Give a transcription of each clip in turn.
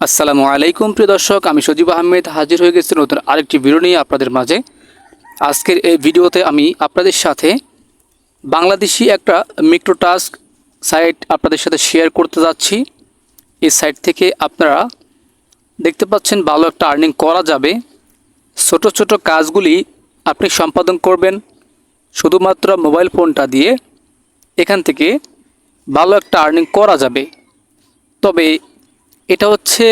আসসালামু আলাইকুম প্রিয় দর্শক, আমি সজীব আহমেদ হাজির হয়ে গেছি নতুন আরেকটি ভিডিও নিয়ে আপনাদের মাঝে। আজকের এই ভিডিওতে আমি আপনাদের সাথে বাংলাদেশি একটা মিক্রোটাস্ক সাইট আপনাদের সাথে শেয়ার করতে যাচ্ছি। এই সাইট থেকে আপনারা দেখতে পাচ্ছেন ভালো একটা আর্নিং করা যাবে। ছোট ছোট কাজগুলি আপনি সম্পাদন করবেন শুধুমাত্র মোবাইল ফোনটা দিয়ে। এখান থেকে ভালো একটা আর্নিং করা যাবে। তবে এটা হচ্ছে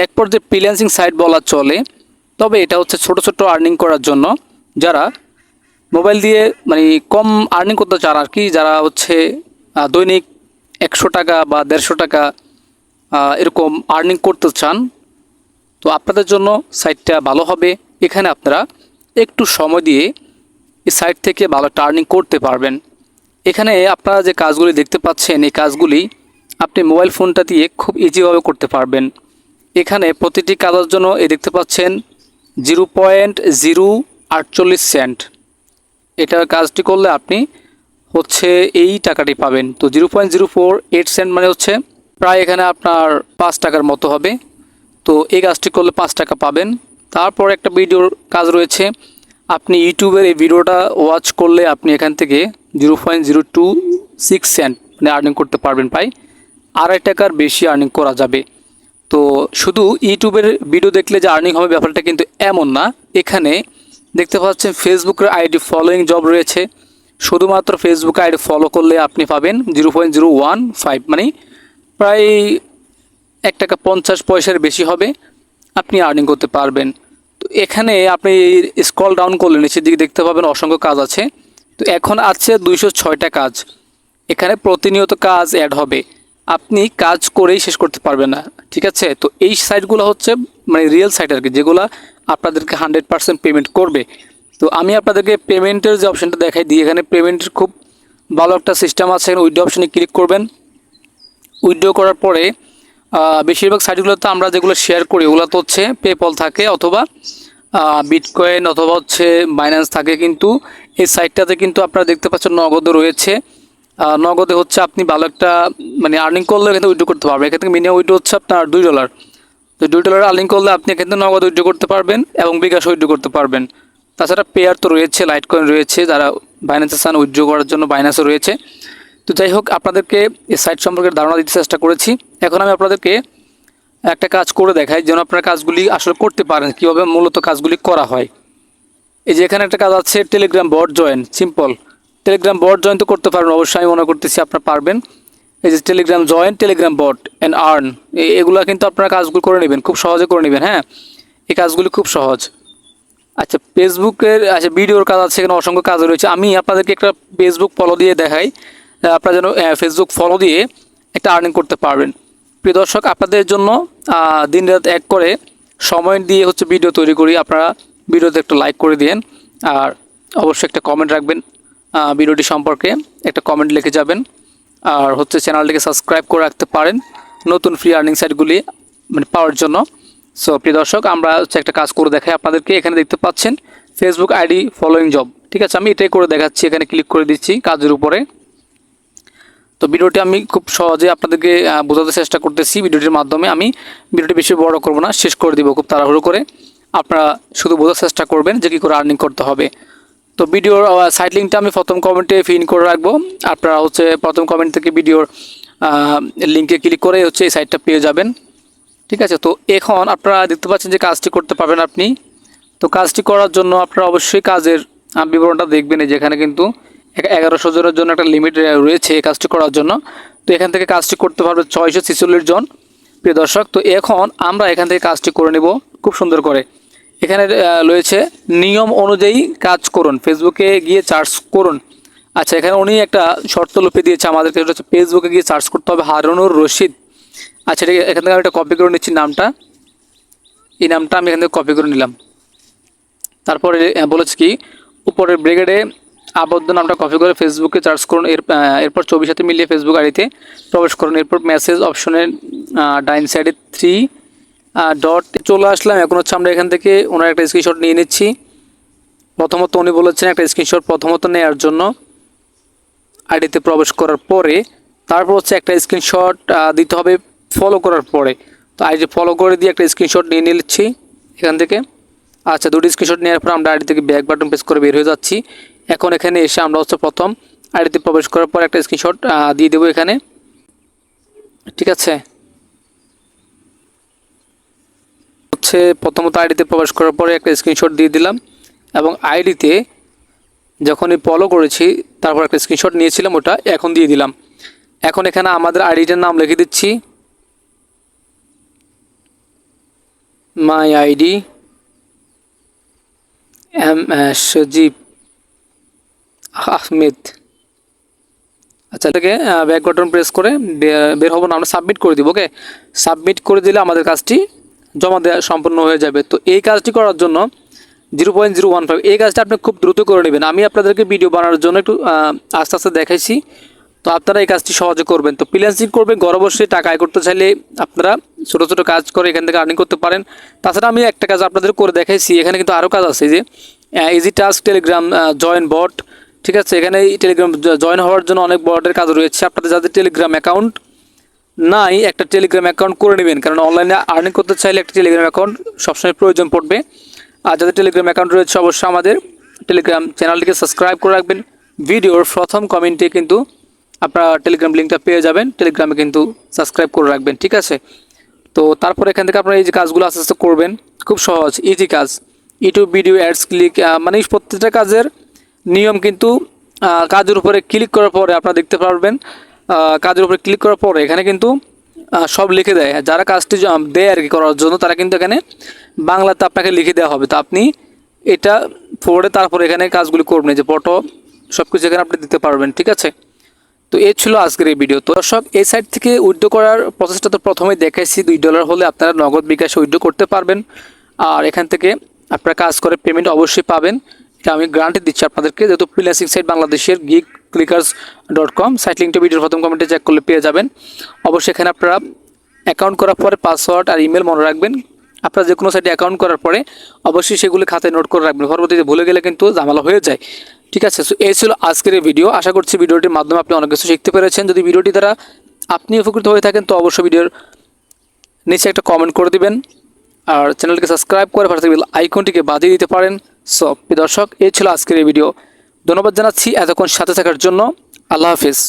এক পর্যায়ে ফ্রিল্যান্সিং সাইট বলা চলে। তবে এটা হচ্ছে ছোট ছোট আর্নিং করার জন্য, যারা মোবাইল দিয়ে কম আর্নিং করতে চান আর কি, যারা হচ্ছে দৈনিক 100 টাকা বা 150 টাকা এরকম আর্নিং করতে চান, তো আপনাদের জন্য সাইটটা ভালো হবে। এখানে আপনারা একটু সময় দিয়ে এই সাইট থেকে ভালো একটা আর্নিং করতে পারবেন। এখানে আপনারা যে কাজগুলি দেখতে পাচ্ছেন, এই কাজগুলি আপনি মোবাইল ফোনটা দিয়ে খুব ইজিভাবে করতে পারবেন। এখানে প্রতিটি কাজের জন্য দেখতে পাচ্ছেন 0.048 সেন্ট। এটা কাজটি করলে আপনি হচ্ছে এই টাকাটি পাবেন। তো 0.048 সেন্ট মানে হচ্ছে প্রায় এখানে আপনার 5 টাকার মতো হবে। তো এই কাজটি করলে 5 টাকা পাবেন। তারপর একটা ভিডিওর কাজ রয়েছে, আপনি ইউটিউবের এই ভিডিওটা ওয়াচ করলে আপনি এখান থেকে 0.026 সেন্ট আর্নিং করতে পারবেন। প্রায় 2.5 টাকার বেশি আর্নিং করা যাবে। তো শুধু ইউটিউবের ভিডিও দেখলে যে আর্নিং হবে ব্যাপারটা কিন্তু এমন না। এখানে দেখতে পাচ্ছেন ফেসবুকের আইডি ফলোয়িং জব রয়েছে। শুধুমাত্র ফেসবুক আইডি ফলো করলে আপনি পাবেন 0.015, মানে প্রায় 1 টাকা 50 পয়সার বেশি হবে, আপনি আর্নিং করতে পারবেন। তো এখানে আপনি স্ক্রল ডাউন করলে নিচের দিকে দেখতে পাবেন অসংখ্য কাজ আছে। তো এখন আছে 206টা কাজ। এখানে প্রতিনিয়ত কাজ অ্যাড হবে, আপনি কাজ করেই শেষ করতে পারবেন না, ঠিক আছে। তো এই সাইটগুলো হচ্ছে রিয়েল সাইট আর কি, যেগুলো আপনাদেরকে 100% পেমেন্ট করবে। তো আমি আপনাদেরকে পেমেন্টের যে অপশানটা দেখাই দিই। এখানে পেমেন্টের খুব ভালো একটা সিস্টেম আছে। এখানে উইথড্র অপশানে ক্লিক করবেন। উইথড্র করার পরে বেশিরভাগ সাইটগুলোতে আমরা যেগুলো শেয়ার করি ওগুলো তো হচ্ছে পেপল থাকে, অথবা বিটকয়েন, অথবা হচ্ছে বাইন্যান্স থাকে। কিন্তু এই সাইটটাতে কিন্তু আপনারা দেখতে পাচ্ছেন নগদও রয়েছে। নগদে হচ্ছে আপনি ভালো একটা আর্নিং করলে এখানে উইথড্র করতে পারবেন। এখান থেকে মিনিমাম উইথড্র হচ্ছে আপনার $2। তো $2 আর্নিং করলে আপনি এখান থেকে নগদ উইথড্র করতে পারবেন এবং বিকাশ উইথড্র করতে পারবেন। তাছাড়া পেয়ার তো রয়েছে, লাইট কয়েন রয়েছে, যারা বাইন্যান্সে চান উইথড্র করার জন্য বাইন্যান্সও রয়েছে। তো যাই হোক, আপনাদেরকে এই সাইট সম্পর্কে ধারণা দিতে চেষ্টা করেছি। এখন আমি আপনাদেরকে একটা কাজ করে দেখাই যেন আপনারা কাজগুলি আসলে করতে পারেন, কীভাবে মূলত কাজগুলি করা হয়। এই যে এখানে একটা কাজ আছে, Telegram bot join. Simple, Telegram bot join তো করতে পারবেন অবশ্যই, আমি মনে করতেছি আপনারা পারবেন। এই যে Telegram join, Telegram bot and earn, এগুলো কিন্তু আপনারা কাজগুলো করে নেবেন, খুব সহজে করে নেবেন। হ্যাঁ, এই কাজগুলি খুব সহজ। আচ্ছা, ফেসবুকের ভিডিওর কাজ আছে, এখানে অসংখ্য কাজ রয়েছে। আমি আপনাদেরকে একটা ফেসবুক ফলো দিয়ে দেখাই, আপনারা যেন ফেসবুক ফলো দিয়ে একটা আর্নিং করতে পারবেন। প্রিয় দর্শক, আপনাদের জন্য দিন রাত এক করে সময় দিয়ে হচ্ছে ভিডিও তৈরি করি। আপনারা ভিডিওতে একটা লাইক করে দিন, আর অবশ্যই একটা কমেন্ট রাখবেন ভিডিওটি সম্পর্কে, একটা কমেন্ট লিখে যাবেন। আর হচ্ছে চ্যানেলটিকে সাবস্ক্রাইব করে রাখতে পারেন নতুন ফ্রি আর্নিং সাইটগুলি পাওয়ার জন্য। সো প্রিয় দর্শক, আমরা হচ্ছে একটা কাজ করে দেখাই আপনাদেরকে। এখানে দেখতে পাচ্ছেন ফেসবুক আইডি ফলোয়িং জব, ঠিক আছে। আমি এটাই করে দেখাচ্ছি, এখানে ক্লিক করে দিচ্ছি কাজের উপরে। তো ভিডিওটি আমি খুব সহজে আপনাদেরকে বোঝাতে চেষ্টা করতেছি ভিডিওটির মাধ্যমে। আমি ভিডিওটি বেশি বড় করব না, শেষ করে দিব খুব তাড়াহুড়ো করে। আপনারা শুধু বোঝার চেষ্টা করবেন যে কী করে আর্নিং করতে হবে। তো ভিডিওর সাইট লিঙ্কটা আমি প্রথম কমেন্টে পিন করে রাখবো। আপনারা হচ্ছে প্রথম কমেন্ট থেকে ভিডিওর লিঙ্কে ক্লিক করে হচ্ছে এই সাইটটা পেয়ে যাবেন, ঠিক আছে। তো এখন আপনারা দেখতে পাচ্ছেন যে কাজটি করতে পারবেন আপনি। তো কাজটি করার জন্য আপনারা অবশ্যই কাজের বিবরণটা দেখবেন। যেখানে কিন্তু 1100 জনের জন্য একটা লিমিট রয়েছে এই কাজটি করার জন্য। তো এখান থেকে কাজটি করতে পারবে 646 জন, প্রিয় দর্শক। তো এখন আমরা এখান থেকে কাজটি করে নেব খুব সুন্দর করে। এখানে রয়েছে নিয়ম অনুযায়ী কাজ করুন, ফেসবুকে গিয়ে সার্চ করুন। আচ্ছা, এখানে উনি একটা শর্ত লিপে দিয়েছে আমাদেরকে, এটা হচ্ছে ফেসবুকে গিয়ে সার্চ করতে হবে হারুনুর রশিদ। আচ্ছা, ঠিক আছে, এখান থেকে আমি একটা কপি করে নিচ্ছি নামটা। এই নামটা আমি এখান থেকে কপি করে নিলাম। তারপরে বলেছে কি, উপরের ব্রেকেটে আবদ্ধ নামটা কপি করে ফেসবুকে সার্চ করুন। এরপর ছবির সাথে মিলিয়ে ফেসবুক আইডিতে প্রবেশ করুন। এরপর মেসেজ অপশনের ডাইন সাইডে 3 ডট চলে আসলাম। এখন হচ্ছে আমরা এখান থেকে ওনার একটা স্ক্রিনশট নিয়ে নিচ্ছি। প্রথমত উনি বলেছেন একটা স্ক্রিনশট প্রথমত নেওয়ার জন্য আইডিতে প্রবেশ করার পরে। তারপর হচ্ছে একটা স্ক্রিনশট দিতে হবে ফলো করার পরে। তো আইডি ফলো করে দিয়ে একটা স্ক্রিনশট নিয়ে নিচ্ছি এখান থেকে। আচ্ছা, দুটি স্ক্রিনশট নেওয়ার পর আমরা আইডি থেকে ব্যাক বাটন প্রেস করে বের হয়ে যাচ্ছি। এখন এখানে এসে আমরা হচ্ছে প্রথম আইডিতে প্রবেশ করার পর একটা স্ক্রিনশট দিয়ে দেবো এখানে, ঠিক আছে। হচ্ছে প্রথমত আইডিতে প্রবেশ করার পরে একটা স্ক্রিনশট দিয়ে দিলাম, এবং আইডিতে যখনই ফলো করেছি তারপর একটা স্ক্রিনশট নিয়েছিলাম ওটা এখন দিয়ে দিলাম। এখন এখানে আমাদের আইডিটার নাম লিখে দিচ্ছি, মাই আইডি সজীব আহমেদ। আচ্ছা, এটাকে ব্যাক বাটন প্রেস করে বের হবো না, আমরা সাবমিট করে দিব। ওকে, সাবমিট করে দিলে আমাদের কাজটি জমা দেওয়া সম্পূর্ণ হয়ে যাবে। তো এই কাজটি করার জন্য 0.015 এই কাজটা আপনি খুব দ্রুত করে নেবেন। আমি আপনাদেরকে ভিডিও বানানোর জন্য একটু আস্তে আস্তে দেখাইছি, তো আপনারা এই কাজটি সহজে করবেন। তো ফ্রিল্যান্সিং করবেন, ঘরে বসে টাকা আয় করতে চাইলে আপনারা ছোটো ছোটো কাজ করে এখান থেকে আর্নিং করতে পারেন। তাছাড়া আমি একটা কাজ আপনাদের করে দেখাইছি, এখানে কিন্তু আরও কাজ আছে, যে ইজি টাস্ক, টেলিগ্রাম জয়েন বট, ঠিক আছে। এখানে এই টেলিগ্রাম জয়েন হওয়ার জন্য অনেক বটের কাজ রয়েছে। আপনাদের যাদের টেলিগ্রাম অ্যাকাউন্ট নাই, একটা টেলিগ্রাম অ্যাকাউন্ট করে নেবেন, কারণ অনলাইনে আর্নিং করতে চাইলে একটা টেলিগ্রাম অ্যাকাউন্ট সবসময় প্রয়োজন পড়বে। আর যাদের টেলিগ্রাম অ্যাকাউন্ট রয়েছে অবশ্যই আমাদের টেলিগ্রাম চ্যানেলটিকে সাবস্ক্রাইব করে রাখবেন। ভিডিওর প্রথম কমেন্টে কিন্তু আপনারা টেলিগ্রাম লিঙ্কটা পেয়ে যাবেন, টেলিগ্রামে কিন্তু সাবস্ক্রাইব করে রাখবেন, ঠিক আছে। তো তারপর এখান থেকে আপনারা এই যে কাজগুলো আস্তে আস্তে করবেন, খুব সহজ ইজি কাজ। ইউটিউব ভিডিও অ্যাডস ক্লিক, মানে প্রত্যেকটা কাজের নিয়ম কিন্তু কাজের উপরে ক্লিক করার পরে আপনারা দেখতে পারবেন। কাজের উপরে ক্লিক করার পরে এখানে কিন্তু সব লিখে দেয়, যারা কাজটি দেয় আর কি করার জন্য, তারা কিন্তু এখানে বাংলাতে আপনাকে লিখে দেওয়া হবে। তো আপনি এটা পড়ে তারপর এখানে কাজগুলি করবেন, যে ফটো সব কিছু এখানে আপনি দিতে পারবেন, ঠিক আছে। তো এই ছিল আজকের এই ভিডিও। তো দর্শক, এই সাইট থেকে উইথড্র করার প্রসেসটা তো প্রথমেই দেখাইছি। $2 হলে আপনারা নগদ বিকাশে উইথড্র করতে পারবেন, আর এখান থেকে আপনারা কাজ করে পেমেন্ট অবশ্যই পাবেন, এটা আমি গ্যারান্টি দিচ্ছি আপনাদেরকে। যেহেতু ফ্রিল্যান্সিং সাইট বাংলাদেশের gigclickers.com সাইট লিঙ্কটা ভিডিওর প্রথম কমেন্টে চেক করলে পেয়ে যাবেন। অবশ্যই এখানে আপনারা অ্যাকাউন্ট করার পরে পাসওয়ার্ড আর ইমেল মনে রাখবেন। আপনারা যে কোনো সাইটে অ্যাকাউন্ট করার পরে অবশ্যই সেগুলি খাতায় নোট করে রাখবেন, পরবর্তীতে ভুলে গেলে কিন্তু ঝামেলা হয়ে যায়, ঠিক আছে। সো এই ছিল আজকের এই ভিডিও। আশা করছি ভিডিওটির মাধ্যমে আপনি অনেক কিছু শিখতে পেরেছেন। যদি ভিডিওটি দ্বারা আপনি উপকৃত হয়ে থাকেন তো অবশ্যই ভিডিওর নিচে একটা কমেন্ট করে দিবেন, আর চ্যানেলকে সাবস্ক্রাইব করে পাশে বেল আইকনটিকে বাজিয়ে দিতে পারেন। সো প্রিয় দর্শক, এই ছিল আজকের এই ভিডিও। ধন্যবাদ জানাচ্ছি এতক্ষণ সাথে থাকার জন্য। আল্লাহ হাফিজ।